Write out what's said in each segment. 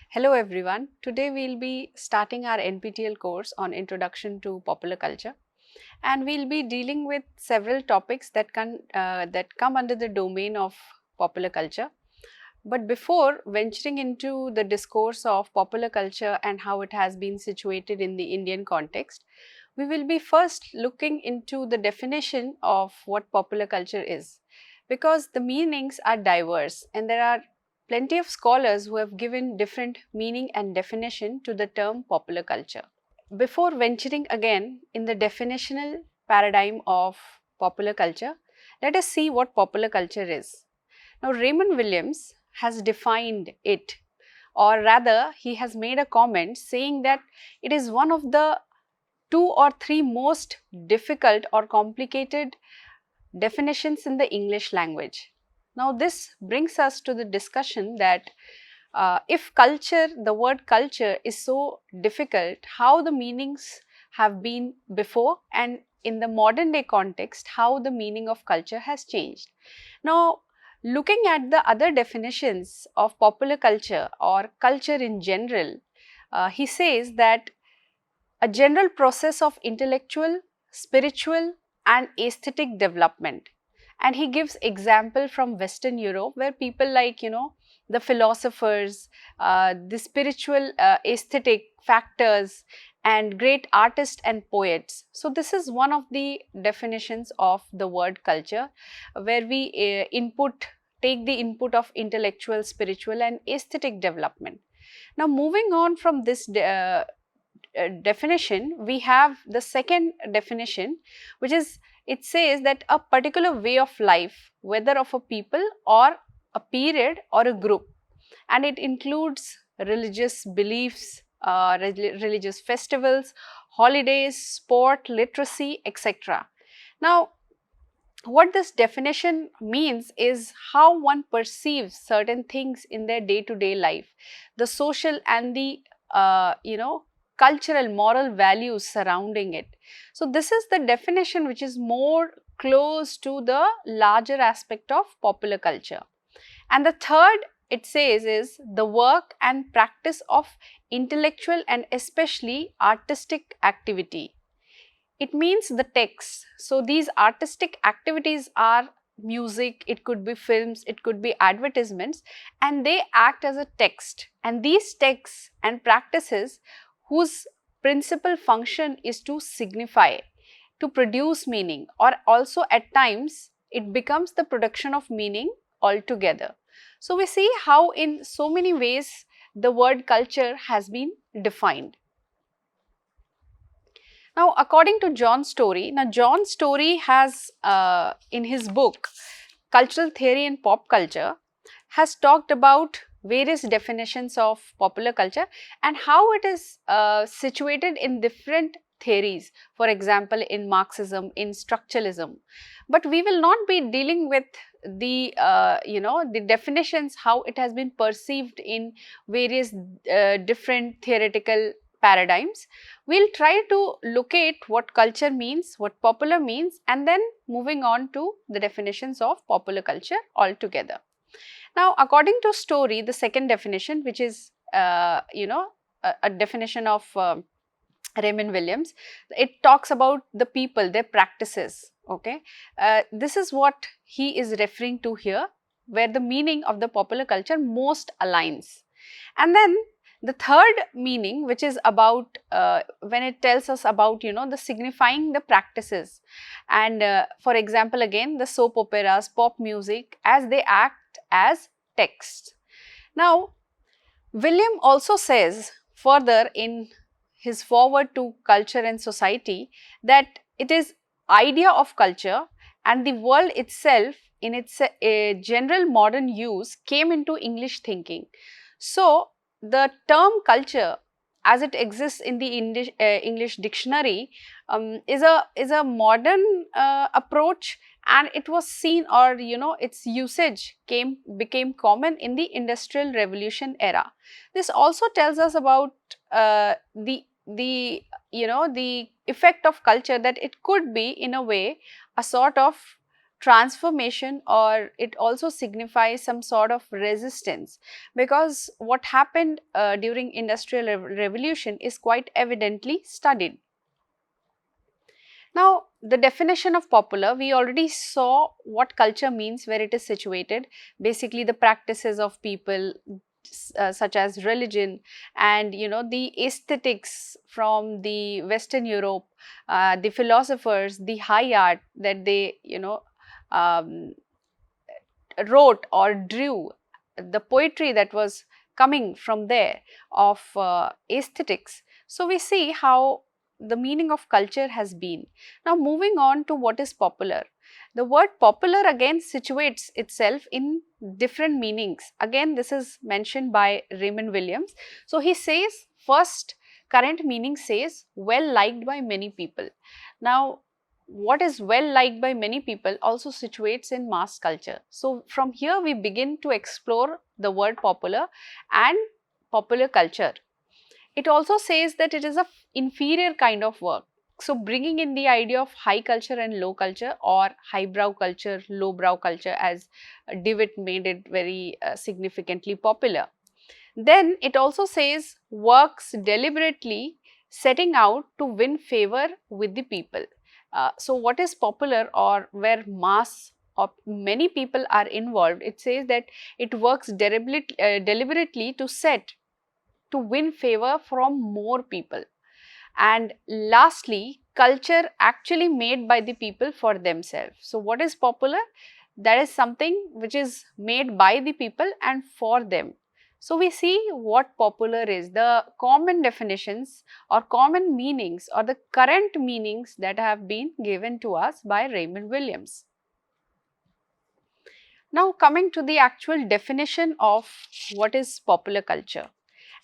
Hello everyone. Today we'll be starting our NPTEL course on Introduction to Popular Culture, and we'll be dealing with several topics that come under the domain of popular culture. But before venturing into the discourse of popular culture and how it has been situated in the Indian context, we will be first looking into the definition of what popular culture is, because the meanings are diverse and there are plenty of scholars who have given different meaning and definition to the term popular culture. Before venturing again in the definitional paradigm of popular culture, let us see what popular culture is. Now, Raymond Williams has defined it, or rather he has made a comment saying that it is one of the two or three most difficult or complicated definitions in the English language. Now, this brings us to the discussion that if culture, the word culture is so difficult, how the meanings have been before, and in the modern day context, how the meaning of culture has changed. Now, looking at the other definitions of popular culture or culture in general, he says that a general process of intellectual, spiritual and aesthetic development. And he gives example from Western Europe, where people like, the philosophers, the spiritual aesthetic factors and great artists and poets. So this is one of the definitions of the word culture, where we take the input of intellectual, spiritual and aesthetic development. Now, moving on from this definition, we have the second definition, which is, it says that a particular way of life, whether of a people or a period or a group, and it includes religious beliefs, religious festivals, holidays, sport, literacy, etc. Now, what this definition means is how one perceives certain things in their day-to-day life, the social and the cultural, moral values surrounding it. So, this is the definition which is more close to the larger aspect of popular culture. And the third, it says, is the work and practice of intellectual and especially artistic activity. It means the text. So, these artistic activities are music, it could be films, it could be advertisements, and they act as a text. And these texts and practices whose principal function is to signify, to produce meaning, or also at times it becomes the production of meaning altogether. So, we see how in so many ways the word culture has been defined. Now, according to John Story, John Story has in his book Cultural Theory in Pop Culture has talked about various definitions of popular culture and how it is situated in different theories, for example in Marxism, in structuralism. But we will not be dealing with the the definitions, how it has been perceived in various different theoretical paradigms. We'll try to locate what culture means, what popular means, and then moving on to the definitions of popular culture altogether. Now, according to Story, the second definition, which is a definition of Raymond Williams, it talks about the people, their practices. Okay, this is what he is referring to here, where the meaning of the popular culture most aligns. And then the third meaning, which is about when it tells us about the signifying the practices, and for example again the soap operas, pop music, as they act as text. Now, William also says further in his foreword to Culture and Society that it is idea of culture and the world itself in its general modern use came into English thinking. So, the term culture as it exists in the English dictionary is a modern approach, and it was seen, or its usage became common in the Industrial Revolution era. This also tells us about the effect of culture, that it could be in a way a sort of transformation, or it also signifies some sort of resistance, because what happened during industrial revolution is quite evidently studied. Now, the definition of popular, we already saw what culture means, where it is situated, basically the practices of people, such as religion, and the aesthetics from the Western Europe, the philosophers, the high art that they um, wrote or drew, the poetry that was coming from there of aesthetics. So we see how the meaning of culture has been. Now moving on to what is popular. The word popular again situates itself in different meanings. Again, this is mentioned by Raymond Williams. So he says, first current meaning says well liked by many people. Now what is well liked by many people also situates in mass culture. So from here we begin to explore the word popular and popular culture. It also says that it is a inferior kind of work. So bringing in the idea of high culture and low culture, or highbrow culture, lowbrow culture, as Dewitt made it very significantly popular. Then it also says works deliberately setting out to win favor with the people. So what is popular, or where mass or many people are involved, it says that it works deliberately to win favor from more people. And lastly, culture actually made by the people for themselves. So what is popular? That is something which is made by the people and for them. So we see what popular is, the common definitions or common meanings or the current meanings that have been given to us by Raymond Williams. Now coming to the actual definition of what is popular culture.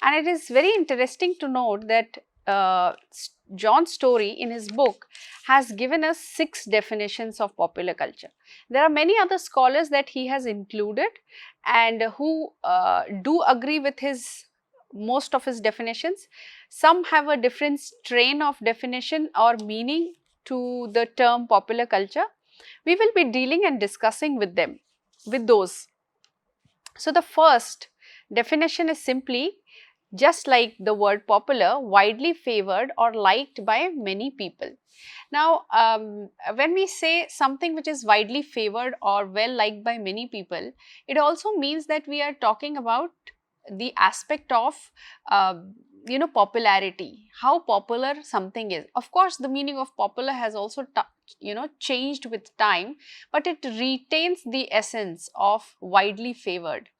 And it is very interesting to note that John Story in his book has given us 6 definitions of popular culture. There are many other scholars that he has included and who do agree with most of his definitions. Some have a different strain of definition or meaning to the term popular culture. We will be dealing and discussing with those. So the first definition is simply, just like the word popular, widely favored or liked by many people. Now, when we say something which is widely favored or well liked by many people, it also means that we are talking about the aspect of popularity, how popular something is. Of course, the meaning of popular has also changed with time, but it retains the essence of widely favored.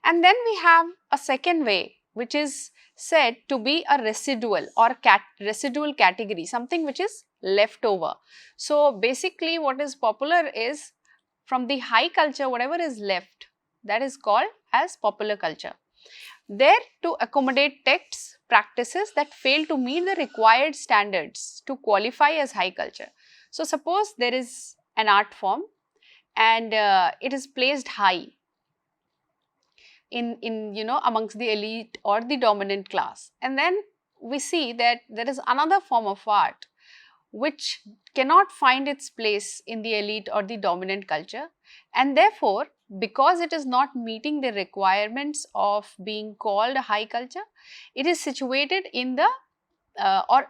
And then we have a second way, which is said to be a residual or residual category, something which is left over. So basically what is popular is, from the high culture, whatever is left, that is called as popular culture. There to accommodate texts, practices that fail to meet the required standards to qualify as high culture. So suppose there is an art form and it is placed high in amongst the elite or the dominant class, and then we see that there is another form of art which cannot find its place in the elite or the dominant culture, and therefore because it is not meeting the requirements of being called a high culture, it is situated in the or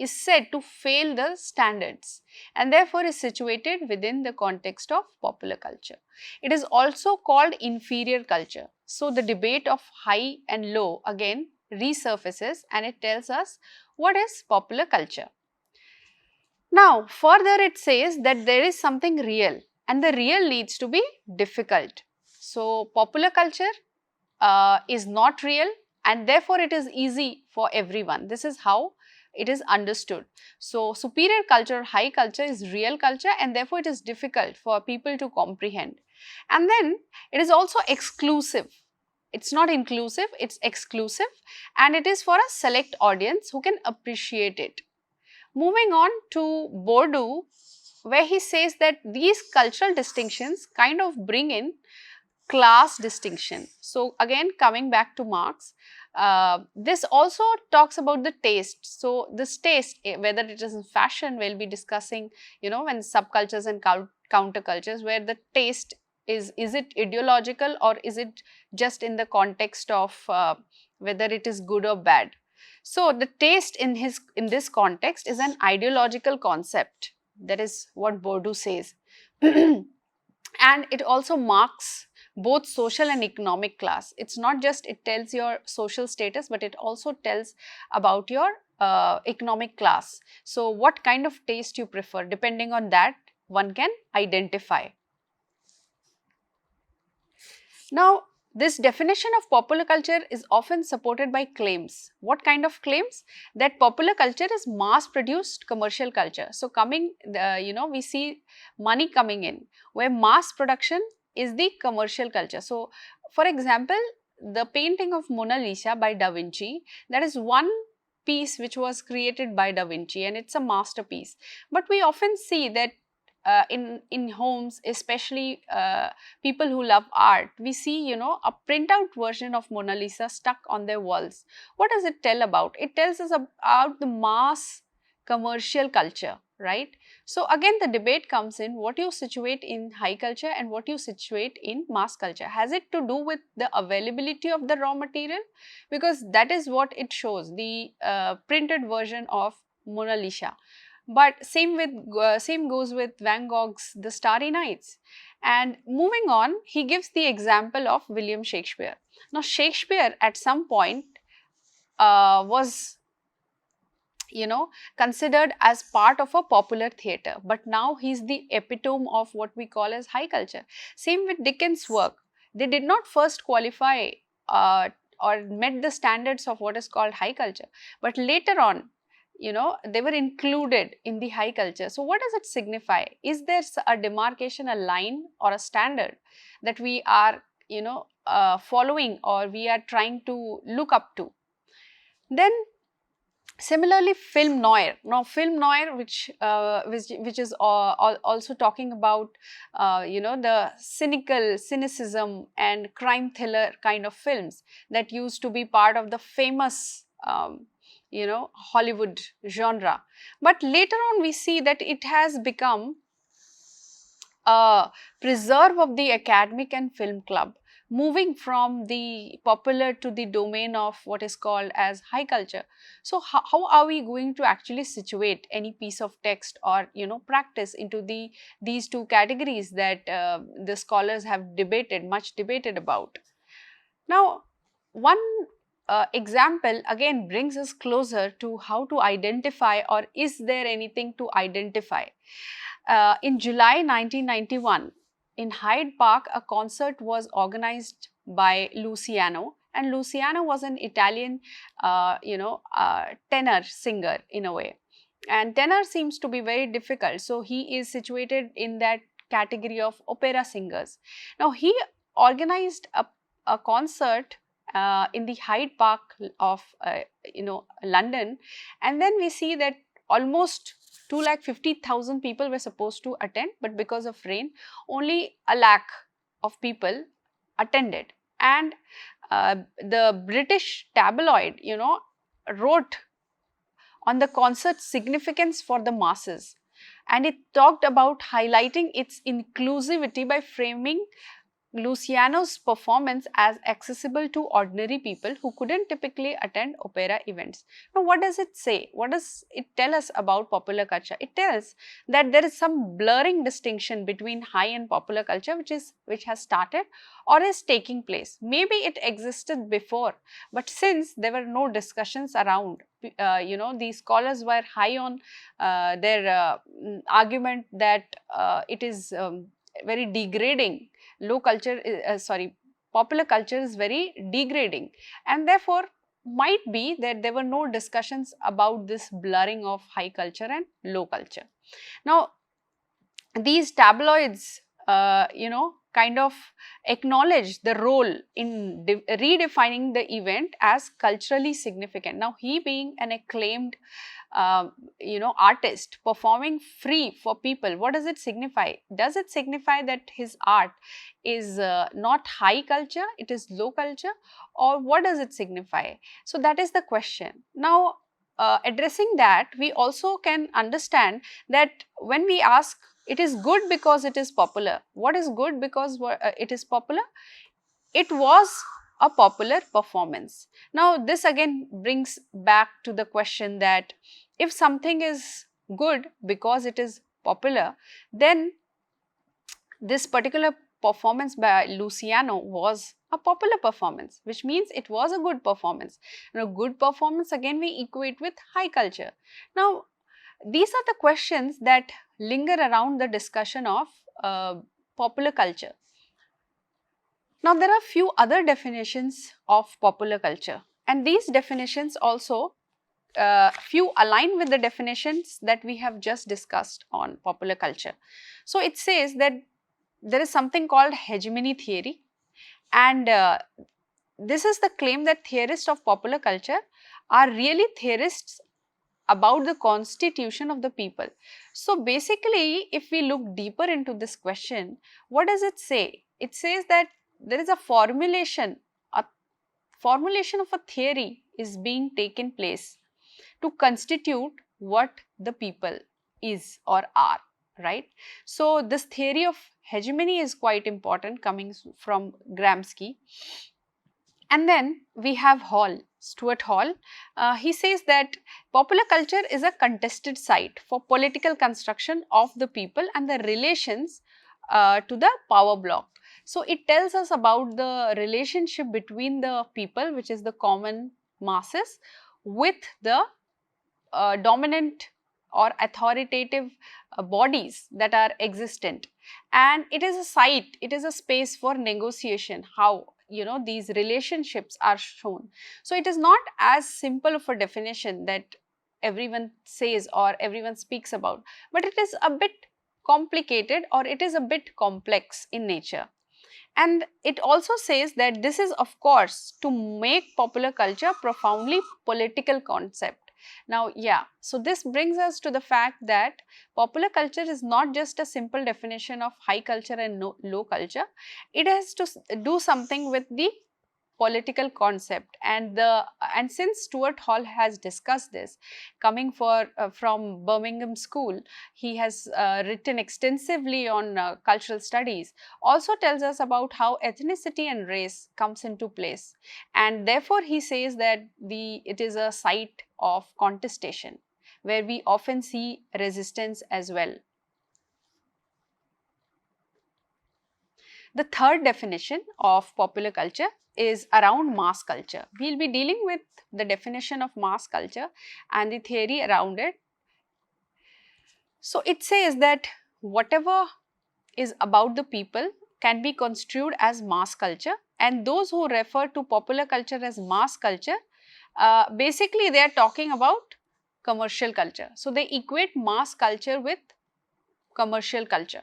is said to fail the standards, and therefore is situated within the context of popular culture. It is also called inferior culture. So the debate of high and low again resurfaces, and it tells us what is popular culture. Now further it says that there is something real, and the real needs to be difficult. So popular culture is not real, and therefore it is easy for everyone. This is how it is understood. So superior culture, high culture is real culture, and therefore it is difficult for people to comprehend. And then it is also exclusive. It's not inclusive, it's exclusive, and it is for a select audience who can appreciate it. Moving on to Bourdieu, where he says that these cultural distinctions kind of bring in class distinction. So again, coming back to Marx, this also talks about the taste. So this taste, whether it is in fashion, we'll be discussing, when subcultures and countercultures where the taste is it ideological, or is it just in the context of whether it is good or bad. So the taste in this context is an ideological concept. That is what Bourdieu says. And it also marks both social and economic class. It's not just it tells your social status, but it also tells about your economic class. So what kind of taste you prefer, depending on that one can identify. Now, this definition of popular culture is often supported by claims. What kind of claims? That popular culture is mass produced commercial culture. So coming, we see money coming in, where mass production is the commercial culture. So for example, the painting of Mona Lisa by Da Vinci, that is one piece which was created by Da Vinci, and it's a masterpiece. But we often see that in homes, especially people who love art, we see a printout version of Mona Lisa stuck on their walls. What does it tell about? It tells us about the mass commercial culture, right? So again the debate comes in, what you situate in high culture and what you situate in mass culture. Has it to do with the availability of the raw material? Because that is what it shows, the printed version of Mona Lisa. But same goes with Van Gogh's The Starry Nights. And moving on, he gives the example of William Shakespeare. Now Shakespeare at some point was considered as part of a popular theatre, but now he's the epitome of what we call as high culture. Same with Dickens' work. They did not first qualify or met the standards of what is called high culture, but later on they were included in the high culture. So what does it signify? Is there a demarcation, a line or a standard that we are following, or we are trying to look up to? Then similarly, film noir. Now film noir, which is also talking about the cynicism and crime thriller kind of films that used to be part of the famous Hollywood genre. But later on we see that it has become a preserve of the academic and film club, moving from the popular to the domain of what is called as high culture. So how are we going to actually situate any piece of text or practice into these two categories that the scholars have much debated about? Now one example again brings us closer to how to identify, or is there anything to identify. In July 1991, in Hyde Park, a concert was organized by Luciano, and Luciano was an Italian, tenor singer in a way. And tenor seems to be very difficult, so he is situated in that category of opera singers. Now he organized a concert in the Hyde Park of London, and then we see that almost 250,000 people were supposed to attend, but because of rain only 1 lakh of people attended. And the British tabloid wrote on the concert's significance for the masses, and it talked about highlighting its inclusivity by framing Luciano's performance as accessible to ordinary people who couldn't typically attend opera events. Now what does it say? What does it tell us about popular culture? It tells that there is some blurring distinction between high and popular culture which has started or is taking place. Maybe it existed before, but since there were no discussions around, these scholars were high on their argument that it is very degrading. Popular culture is very degrading, and therefore might be that there were no discussions about this blurring of high culture and low culture. Now these tabloids kind of acknowledge the role in redefining the event as culturally significant. Now he being an acclaimed artist performing free for people, what does it signify? Does it signify that his art is not high culture, it is low culture, or what does it signify? So that is the question. Now addressing that, we also can understand that when we ask It is good because it is popular. What is good because it is popular? It was a popular performance. Now this again brings back to the question that if something is good because it is popular, then this particular performance by Luciano was a popular performance, which means it was a good performance. And a good performance again we equate with high culture. Now these are the questions that linger around the discussion of popular culture. Now there are few other definitions of popular culture, and these definitions also few align with the definitions that we have just discussed on popular culture. So it says that there is something called hegemony theory, and this is the claim that theorists of popular culture are really theorists about the constitution of the people. So basically, if we look deeper into this question, what does it say? It says that there is a formulation of a theory is being taken place to constitute what the people is or are, right? So this theory of hegemony is quite important, coming from Gramsci. And then we have Hall, Stuart Hall. He says that popular culture is a contested site for political construction of the people and the relations to the power block. So it tells us about the relationship between the people, which is the common masses, with the dominant or authoritative bodies that are existent, and it is a site, it is a space for negotiation, how these relationships are shown. So it is not as simple of a definition that everyone says or everyone speaks about, but it is a bit complicated, or it is a bit complex in nature. And it also says that this is of course to make popular culture profoundly political concept. Now, yeah, so this brings us to the fact that popular culture is not just a simple definition of high culture and low culture. It has to do something with the political concept, and since Stuart Hall has discussed this, coming from Birmingham School, he has written extensively on cultural studies, also tells us about how ethnicity and race comes into place, and therefore he says that it is a site of contestation where we often see resistance as well. The third definition of popular culture is around mass culture. We will be dealing with the definition of mass culture and the theory around it. So it says that whatever is about the people can be construed as mass culture, and those who refer to popular culture as mass culture, basically they are talking about commercial culture. So they equate mass culture with commercial culture.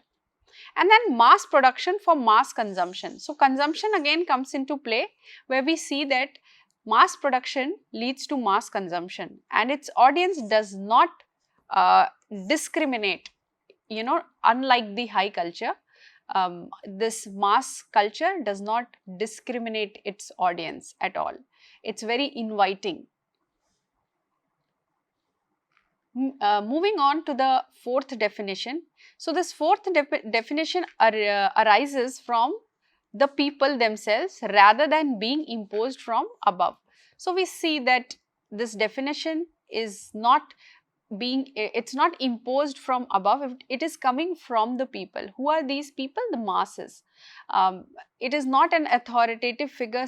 And then mass production for mass consumption. So consumption again comes into play, where we see that mass production leads to mass consumption, and its audience does not discriminate, unlike the high culture. This mass culture does not discriminate its audience at all. It's very inviting. Moving on to the fourth definition. So this fourth definition arises from the people themselves rather than being imposed from above. So we see that this definition is not it's not imposed from above, it is coming from the people. Who are these people? The masses. It is not an authoritative figure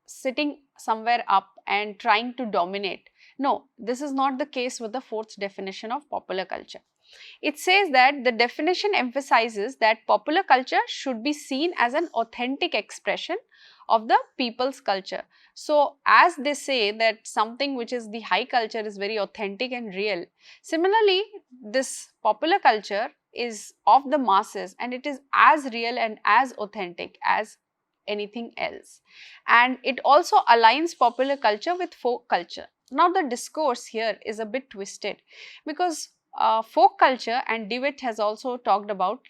sitting somewhere up and trying to dominate. No, this is not the case with the fourth definition of popular culture. It says that the definition emphasizes that popular culture should be seen as an authentic expression of the people's culture. So, as they say that something which is the high culture is very authentic and real, similarly, this popular culture is of the masses and it is as real and as authentic as anything else. And it also aligns popular culture with folk culture. Now, the discourse here is a bit twisted because folk culture, and DeWitt has also talked about,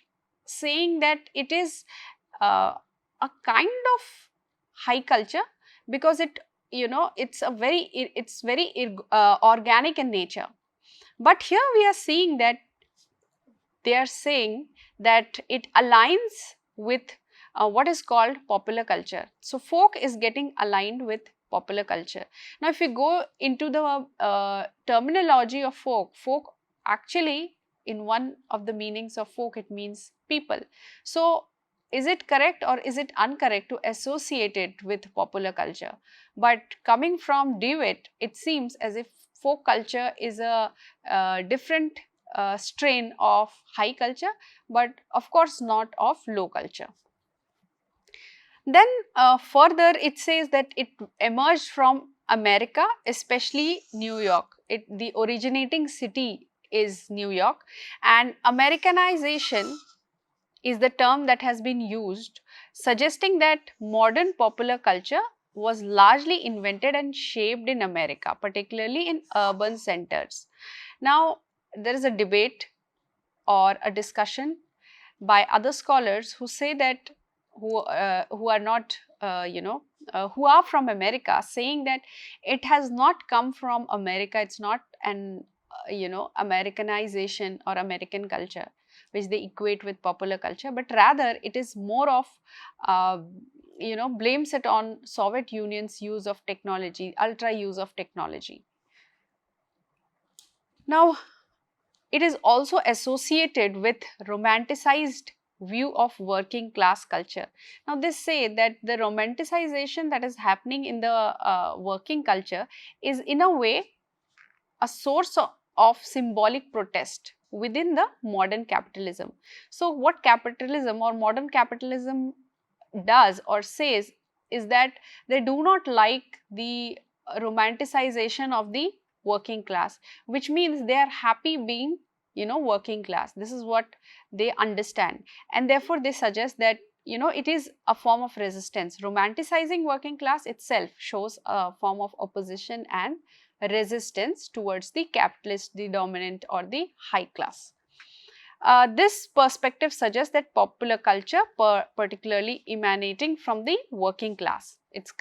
saying that it is a kind of high culture because it's very organic in nature. But here we are seeing that they are saying that it aligns with what is called popular culture. So, folk is getting aligned with popular culture. Now, if we go into the terminology of folk, folk actually, in one of the meanings of folk, it means people. So, is it correct or is it incorrect to associate it with popular culture? But coming from DeWitt, it seems as if folk culture is a different strain of high culture, but of course not of low culture. Then further it says that it emerged from America, especially New York. The originating city is New York, and Americanization is the term that has been used, suggesting that modern popular culture was largely invented and shaped in America, particularly in urban centers. Now, there is a debate or a discussion by other scholars who say that who are not who are from America, saying that it has not come from America. It's not an Americanization or American culture which they equate with popular culture, but rather it is more of blames it on Soviet Union's use of technology, ultra use of technology. Now, it is also associated with romanticized view of working class culture. Now, they say that the romanticization that is happening in the working culture is in a way a source of symbolic protest within the modern capitalism. So, what capitalism or modern capitalism does or says is that they do not like the romanticization of the working class, which means they are happy being working class. This is what they understand, and therefore they suggest that it is a form of resistance. Romanticizing working class itself shows a form of opposition and resistance towards the capitalist, the dominant or the high class. This perspective suggests that popular culture, particularly emanating from the working class, it's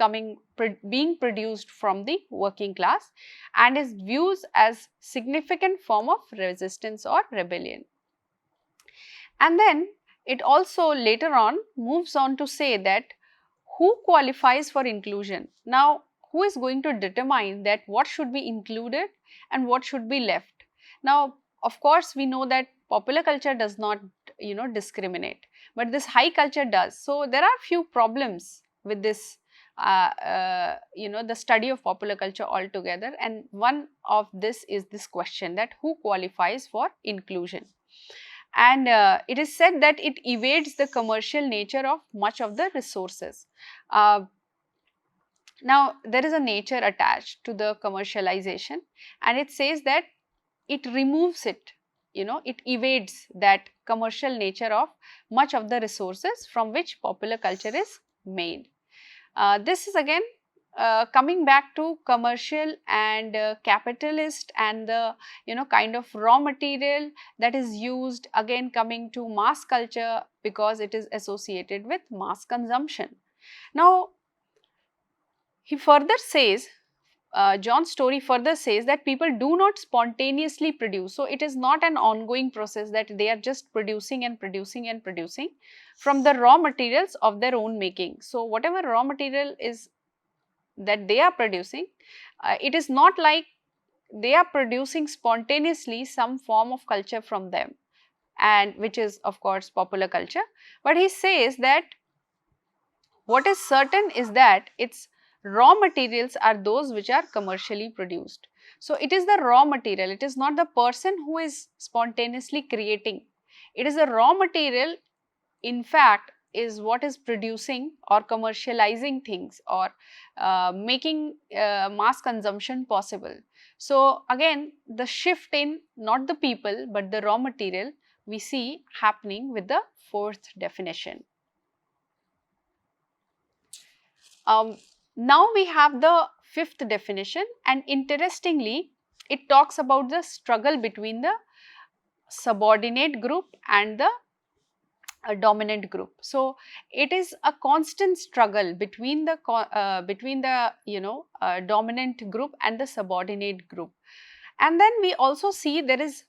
being produced from the working class and is viewed as significant form of resistance or rebellion. And then it also later on moves on to say that who qualifies for inclusion? Now, who is going to determine that what should be included and what should be left? Now, of course, we know that popular culture does not discriminate, but this high culture does. So, there are few problems with this the study of popular culture altogether, and one of this is this question that who qualifies for inclusion. And it is said that it evades the commercial nature of much of the resources. Now, there is a nature attached to the commercialization, and it says that it removes it, it evades that commercial nature of much of the resources from which popular culture is made. This is again coming back to commercial and capitalist and the kind of raw material that is used, again coming to mass culture because it is associated with mass consumption. Now, he further says, John Story further says that people do not spontaneously produce. So, it is not an ongoing process that they are just producing and producing and producing from the raw materials of their own making. So, whatever raw material is that they are producing, it is not like they are producing spontaneously some form of culture from them, and which is of course popular culture. But he says that what is certain is that its raw materials are those which are commercially produced. So, it is the raw material, it is not the person who is spontaneously creating, it is the raw material in fact is what is producing or commercializing things or making mass consumption possible. So, again the shift in not the people but the raw material we see happening with the fourth definition. Now we have the fifth definition, and interestingly it talks about the struggle between the subordinate group and the dominant group. So, it is a constant struggle between the dominant group and the subordinate group. And then we also see there is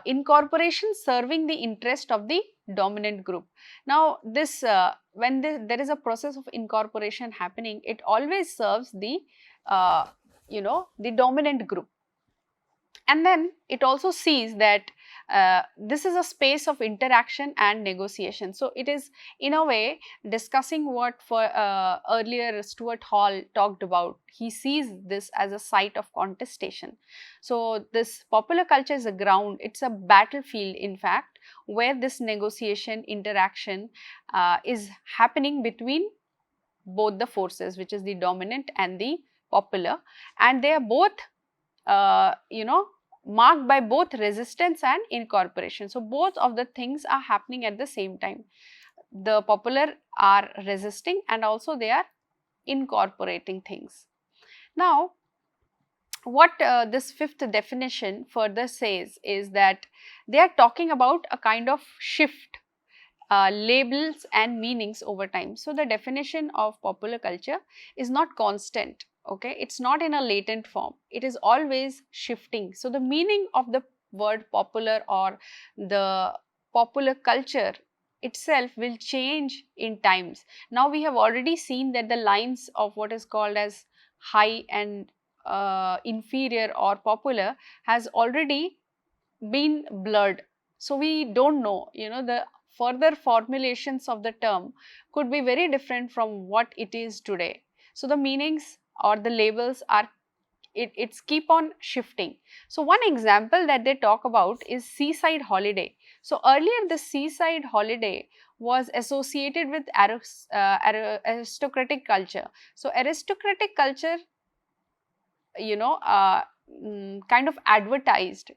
incorporation serving the interest of the dominant group. Now this when there is a process of incorporation happening, it always serves the the dominant group. And then it also sees that this is a space of interaction and negotiation. So it is in a way discussing what for earlier Stuart Hall talked about. He sees this as a site of contestation. So this popular culture is a ground, it's a battlefield in fact, where this negotiation interaction is happening between both the forces, which is the dominant and the popular, and they are both marked by both resistance and incorporation. So both of the things are happening at the same time. The popular are resisting and also they are incorporating things. Now what this fifth definition further says is that they are talking about a kind of shift, labels and meanings over time. So the definition of popular culture is not constant, okay, it's not in a latent form, it is always shifting. So the meaning of the word popular or the popular culture itself will change in times. Now we have already seen that the lines of what is called as high and inferior or popular has already been blurred. So we don't know, the further formulations of the term could be very different from what it is today. So the meanings or the labels are it's keep on shifting. So one example that they talk about is seaside holiday. So earlier the seaside holiday was associated with aristocratic culture. So aristocratic culture kind of advertised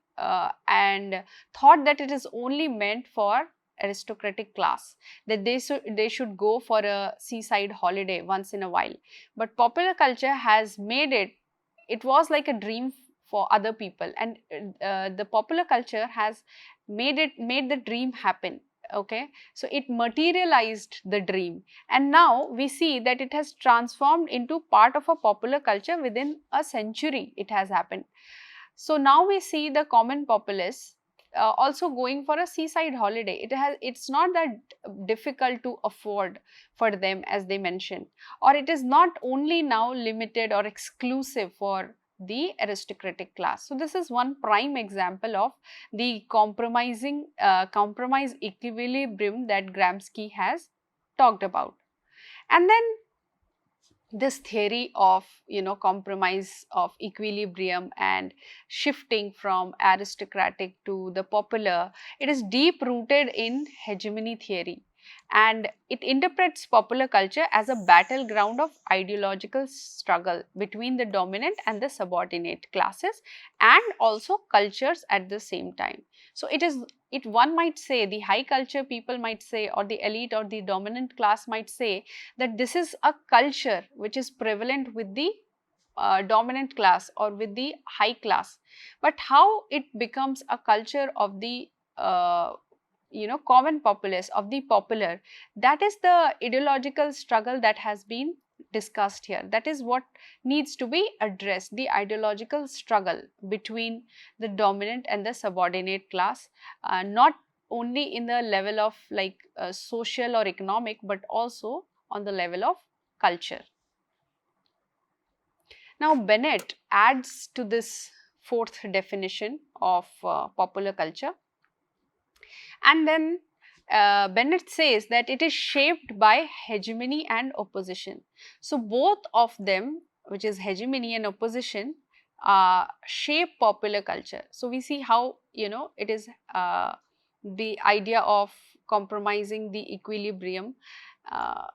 and thought that it is only meant for aristocratic class, that they should go for a seaside holiday once in a while. But popular culture has made it was like a dream for other people, and the popular culture has made the dream happen. Okay, so it materialized the dream, and now we see that it has transformed into part of a popular culture. Within a century it has happened. So now we see the common populace also going for a seaside holiday. It's not that difficult to afford for them, as they mentioned, or it is not only now limited or exclusive for the aristocratic class. So this is one prime example of the compromise equilibrium that Gramsci has talked about. And then this theory of compromise of equilibrium and shifting from aristocratic to the popular, it is deep rooted in hegemony theory, and it interprets popular culture as a battleground of ideological struggle between the dominant and the subordinate classes and also cultures at the same time. So one might say, the high culture people might say, or the elite or the dominant class might say, that this is a culture which is prevalent with the dominant class or with the high class. But how it becomes a culture of the common populace, of the popular, that is the ideological struggle that has been discussed here. That is what needs to be addressed, the ideological struggle between the dominant and the subordinate class, not only in the level of like social or economic, but also on the level of culture. Now Bennett adds to this fourth definition of popular culture, and then Bennett says that it is shaped by hegemony and opposition. So both of them, which is hegemony and opposition, shape popular culture. So we see how it is the idea of compromising the equilibrium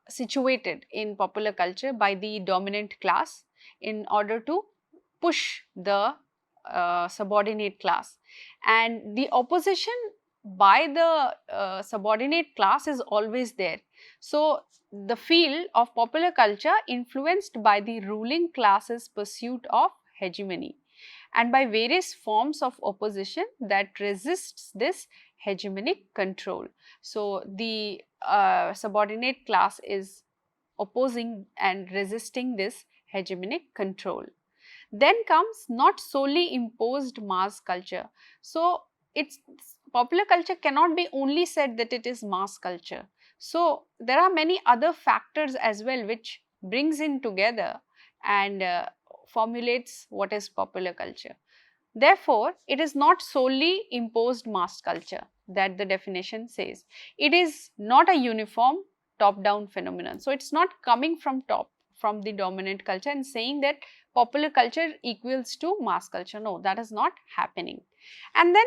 situated in popular culture by the dominant class in order to push the subordinate class, and the opposition by the subordinate class is always there. So the field of popular culture influenced by the ruling class's pursuit of hegemony and by various forms of opposition that resists this hegemonic control. So the subordinate class is opposing and resisting this hegemonic control. Then comes not solely imposed mass culture. So it's popular culture cannot be only said that it is mass culture. So there are many other factors as well which brings in together and formulates what is popular culture. Therefore, it is not solely imposed mass culture that the definition says. It is not a uniform top-down phenomenon. So it's not coming from top, from the dominant culture and saying that popular culture equals to mass culture. No, that is not happening. And then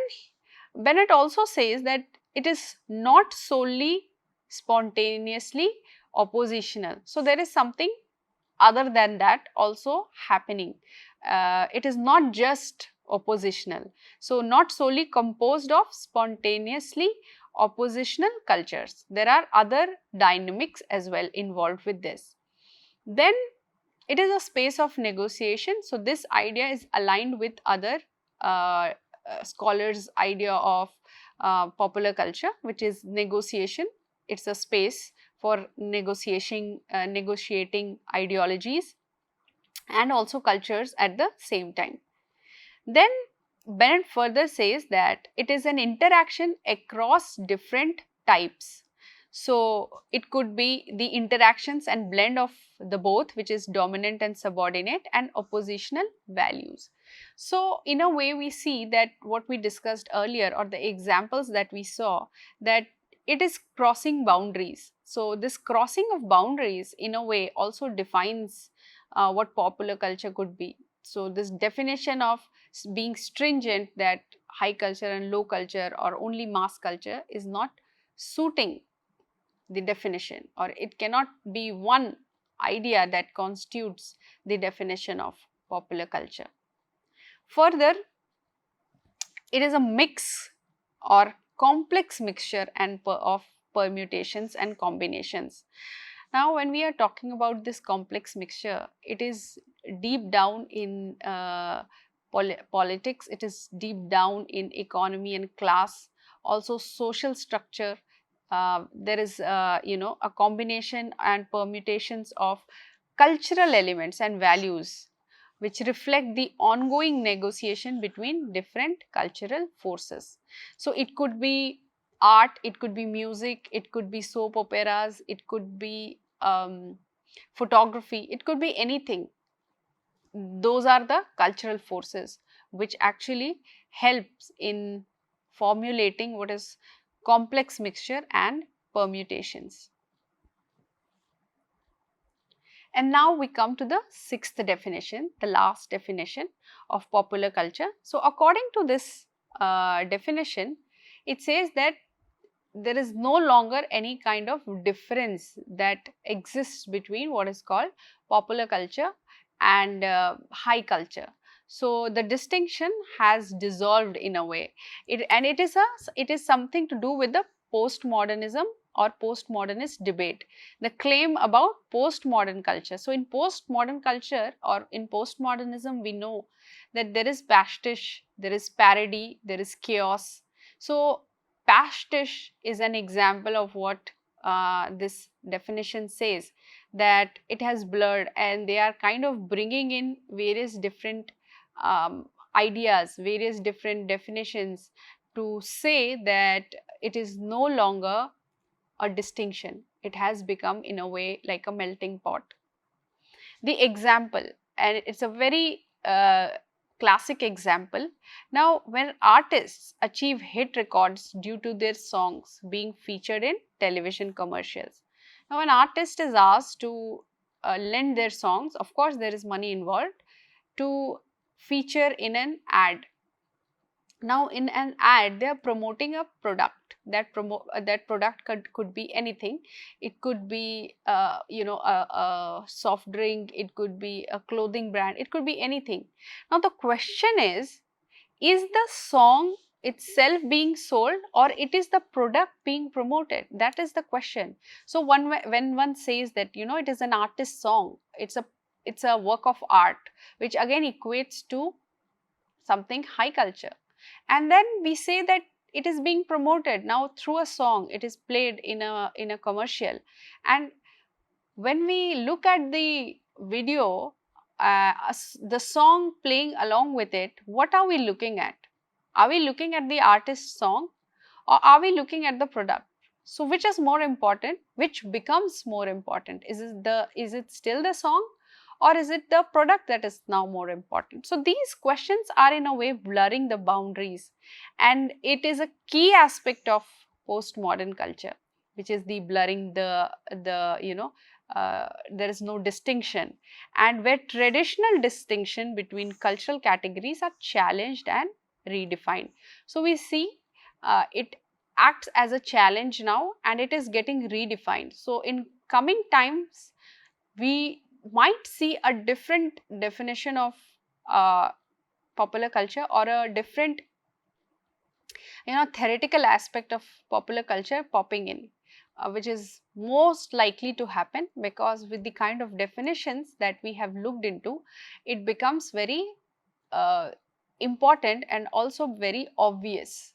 Bennett also says that it is not solely spontaneously oppositional. So there is something other than that also happening. It is not just oppositional. So not solely composed of spontaneously oppositional cultures. There are other dynamics as well involved with this. Then it is a space of negotiation. So this idea is aligned with other scholars' idea of popular culture, which is negotiation. It's a space for negotiating ideologies and also cultures at the same time. Then Bennett further says that it is an interaction across different types. So it could be the interactions and blend of the both, which is dominant and subordinate and oppositional values. So in a way we see that what we discussed earlier, or the examples that we saw, that it is crossing boundaries. So this crossing of boundaries in a way also defines what popular culture could be. So this definition of being stringent, that high culture and low culture or only mass culture, is not suiting the definition, or it cannot be one idea that constitutes the definition of popular culture. Further, it is a mix or complex mixture and of permutations and combinations. Now, when we are talking about this complex mixture, it is deep down in politics, it is deep down in economy and class, also social structure. There is, a combination and permutations of cultural elements and values which reflect the ongoing negotiation between different cultural forces. So it could be art, it could be music, it could be soap operas, it could be photography, it could be anything. Those are the cultural forces which actually helps in formulating what is complex mixture and permutations. And now we come to the sixth definition, the last definition of popular culture. So according to this definition, it says that there is no longer any kind of difference that exists between what is called popular culture and high culture. So the distinction has dissolved in a way, it is something to do with the postmodernism or postmodernist debate, the claim about postmodern culture. So in postmodern culture or in postmodernism, we know that there is pastiche, there is parody, there is chaos. So pastiche is an example of what this definition says, that it has blurred and they are kind of bringing in various different ideas, various different definitions to say that it is no longer a distinction. It has become in a way like a melting pot. The example, and it's a very classic example. Now, when artists achieve hit records due to their songs being featured in television commercials. Now, an artist is asked to lend their songs, of course, there is money involved, to feature in an ad. Now, in an ad, they are promoting a product. That product could be anything. It could be, a soft drink. It could be a clothing brand. It could be anything. Now, the question is the song itself being sold, or it is the product being promoted? That is the question. So, when one says that, it is an artist's song, it's a work of art, which again equates to something high culture. And then we say that it is being promoted now through a song, it is played in a commercial. And when we look at the video, the song playing along with it, what are we looking at? Are we looking at the artist's song, or are we looking at the product? So which is more important? Which becomes more important? Is it still the song, or is it the product that is now more important? So these questions are in a way blurring the boundaries, and it is a key aspect of postmodern culture, which is the blurring there is no distinction, and where traditional distinction between cultural categories are challenged and redefined. So we see it acts as a challenge now, and it is getting redefined. So in coming times, we might see a different definition of uh, popular culture, or a different theoretical aspect of popular culture popping in, which is most likely to happen, because with the kind of definitions that we have looked into, it becomes very important and also very obvious.